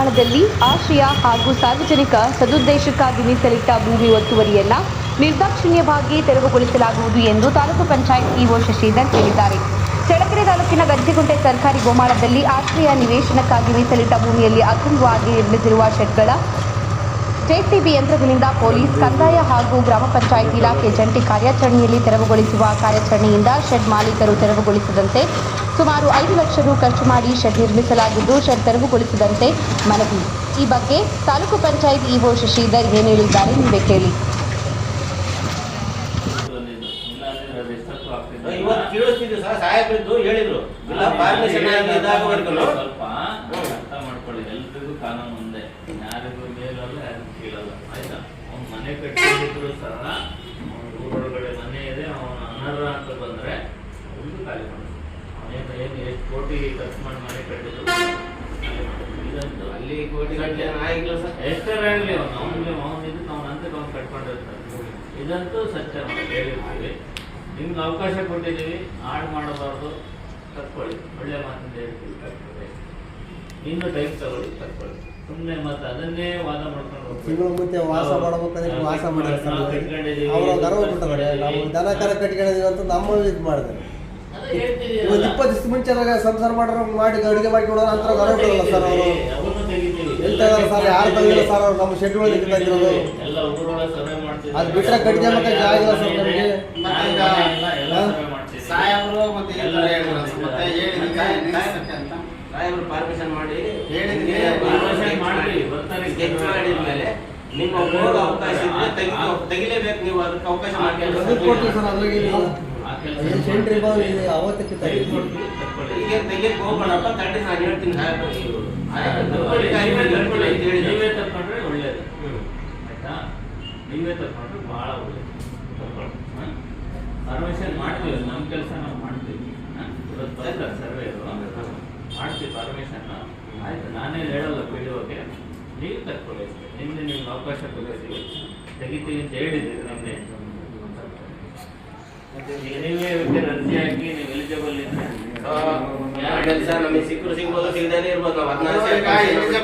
ನಿರ್ಮಾಣದಲ್ಲಿ ಆಶ್ರಯ ಹಾಗೂ ಸಾರ್ವಜನಿಕ ಸದುದ್ದೇಶಕ್ಕಾಗಿ ಮೀಸಲಿಟ್ಟ ಭೂಮಿ ಒತ್ತುವರಿಯನ್ನು ನಿರ್ದಾಕ್ಷಿಣ್ಯವಾಗಿ ತೆರವುಗೊಳಿಸಲಾಗುವುದು ಎಂದು ತಾಲೂಕು ಪಂಚಾಯತ್ ಇಒ ಶಶಿಧರ್ ಹೇಳಿದ್ದಾರೆ. ಚಳ್ಳಕೆರೆ ತಾಲೂಕಿನ ಗಂಜಿಗುಂಟೆ ಸರ್ಕಾರಿ ಗೋಮಾಳದಲ್ಲಿ ಆಶ್ರಯ ನಿವೇಶನಕ್ಕಾಗಿ ಮೀಸಲಿಟ್ಟ ಭೂಮಿಯಲ್ಲಿ ಅಕ್ರಮವಾಗಿ ನಿರ್ಮಿಸಿರುವ ಶೆಡ್ಗಳ ಜೆಸಿಬಿ ಯಂತ್ರಗಳಿಂದ ಪೊಲೀಸ್, ಕಂದಾಯ ಹಾಗೂ ಗ್ರಾಮ ಪಂಚಾಯತ್ ಇಲಾಖೆ ಜಂಟಿ ಕಾರ್ಯಾಚರಣೆಯಲ್ಲಿ ತೆರವುಗೊಳಿಸುವ ಕಾರ್ಯಾಚರಣೆಯಿಂದ ಶೆಡ್ ಮಾಲೀಕರು ತೆರವುಗೊಳಿಸದಂತೆ ಸುಮಾರು 5 ಲಕ್ಷ ರು ಖರ್ಚು ಮಾಡಿ ಶೆಡ್ ನಿರ್ಮಿಸಲಾಗಿದ್ದು, ಶೆಡ್ ತೆರವುಗೊಳಿಸದಂತೆ ಮನವಿ. ಈ ಬಗ್ಗೆ ತಾಲೂಕು ಪಂಚಾಯತ್ ಇಒ ಶಶಿಧರ್ ಏನು ಹೇಳಿದ್ದಾರೆ ನೀವೇ ಕೇಳಿ. ಇವತ್ತು ಕೇಳಿಸ್ತಿದ್ವಿ ಸರ್, ಸಾಹೇಬ್ರು ಹೇಳಿದ್ರು ಇಲ್ಲ ಪರ್ಮಿಷನ್ ಇದಾಗವರೆಗೂ ಸ್ವಲ್ಪ ಅರ್ಥ ಮಾಡ್ಕೊಳ್ಳಿ. ಎಲ್ರಿಗೂ ಕಾನೂನು ಒಂದೇ, ಯಾರಿಗೂ ಮೇಲಲ್ಲ ಯಾರಿಗೂ ಕೀಳಲ್ಲ, ಆಯ್ತಾ? ಅವ್ನು ಮನೆ ಕಟ್ಟಿದ್ರು ಸಹ ಊರೊಳಗಡೆ ಮನೆ ಇದೆ, ಅವನು ಅನರ್ಹ ಅಂತ ಬಂದ್ರೆ ಒಂದು ಖಾಲಿ ಮಾಡೋದು. ಏನು ಎಷ್ಟು ಕೋಟಿ ಖರ್ಚು ಮಾಡಿ ಮನೆ ಕಟ್ಟಿದ್ರು ಇದಂತೂ ಅಲ್ಲಿ ಕೋಟಿ ಆಗಿಲ್ಲ ಸರ್, ಎಷ್ಟರ ಆಗಲಿ ಅವನು ಇದಕ್ಕೆ ಅವನ ಅಂತಕ್ಕೆ ಅವ್ನು ಕಟ್ಕೊಂಡಿರ್ತಾರೆ. ಇದಂತೂ ಸತ್ಯ ನಾವು ಹೇಳಿರ್ತೀವಿ. ನಿಮ್ಗೆ ಅವಕಾಶ ಕೊಟ್ಟಿದ್ದೀವಿ, ಹಾಳು ಮಾಡಬಾರ್ದು, ಕಟ್ಕೊಳ್ಳಿ. ಒಳ್ಳೆ ಮಾತಿಂದ ಹೇಳ್ತೀವಿ, ಕಟ್ಕೊಳ್ಳಿ. ಇನ್ನು ಟೈಮ್ ತಗೊಳ್ಳಿ, ಕಟ್ಕೊಳ್ಳಿ. ಸುಮ್ಮನೆ ಮತ್ತೆ ಅದನ್ನೇ ವಾದ ಮಾಡ್ಕೊಂಡು ತಿಂಗಳು ಮುಂಚೆ ವಾಸ ಮಾಡ್ಬೇಕಂದ್ರೆ ವಾಸ ಮಾಡಿರ್ತಾರೆ. ಅವರು ಗರ್ವ ಬಿಟ್ಟಿದ್ದಾರೆ, ನಾವು ದನ ಕರ ಕಟ್ಕೊಂಡಿದೀವಿ ಅಂತ ನಮ್ಮ ಇದು ಮಾಡಿದ್ದಾರೆ. 20 ದಿವಸ ಮುಂಚೆ ಸಂಸಾರ ಮಾಡಿ ಅಡುಗೆ ಮಾಡಿ ಕೊಡೋಣ ಅಂತ ಗರ್ವ ಬಿಡಲ್ಲ ಸರ್ ಅವರು. ಹೇಳ್ತಾರೆ ಸರ್, ಯಾರು ತಂದಿಲ್ಲ ಸರ್ ಅವ್ರು ನಮ್ಮ ಶೆಡ್ ಒಳಗೆ ತಂದಿರೋದು. ಅದು ಬಿಟ್ಟರೆ ಕಟ್ಟಿಗೆ ಮತ್ತೆ ಜಾಗ ಇಲ್ಲ ಸರ್ ನಮಗೆ. ಸಾಹೇಬರು ಮತ್ತೆ ಸಾಹೇಬರು ಪರ್ಮಿಷನ್ ಮಾಡಿ ಮಾಡಿದ್ಮೇಲೆ ನಿಮ್ಮ ಹೋಗೋ ಅವಕಾಶ ಇದ್ರೆ ತೆಗಿಲೇಬೇಕು. ನೀವು ಅದಕ್ಕೆ ಅವಕಾಶ ಕೊಡ್ತೀವಿ ಸರ್. ಅದ್ರಾಗೆ ಸೆಂಟ್ರಿ ಅವತ್ತಕ್ಕೆ ಈಗ ತೆಗಿಯಕ್ಕೆ ಹೋಗೋಣಪ್ಪ, ತಡ್ಡಿ ನಾನು ಹೇಳ್ತೀನಿ. ನೀವೇ ತಕೊಂಡ್ರೆ ಒಳ್ಳೇದು, ಆಯ್ತಾ? ನೀವೇ ತಕೊಂಡ್ರೆ ಬಹಳ ಒಳ್ಳೇದು. ಪರ್ಮಿಷನ್ ಮಾಡ್ತೀವಿ, ನಮ್ಮ ಕೆಲಸ ನಾವು ಮಾಡ್ತೀವಿ. ಸರ್ವೆ ಮಾಡ್ತೀವಿ ಪರ್ಮಿಷನ್, ಆಯ್ತು. ನಾನೇ ಹೇಳಲ್ಲ PDOಗೆ, ನೀವು ತಕ್ಕೊಳ್ಳಿ. ನಿಮ್ಗೆ ಅವಕಾಶ ಕೊಡ್ತೀವಿ, ತೆಗಿತೀವಿ ಅಂತ ಹೇಳಿದ್ದೀರಿ ನಿನ್ನೆ. ಈಗ ನೀವೇ ಅರ್ಜಿ ಹಾಕಿ ನೀವು ಎಲಿಜಿಬಲ್ ಇದ್ರೆ ನಮಗೆ ಸಿಕ್ಕರು ಸಿಗ್ಬೋದು, ಸಿಗದೇ ಇರ್ಬೋದು. ನಾವು 14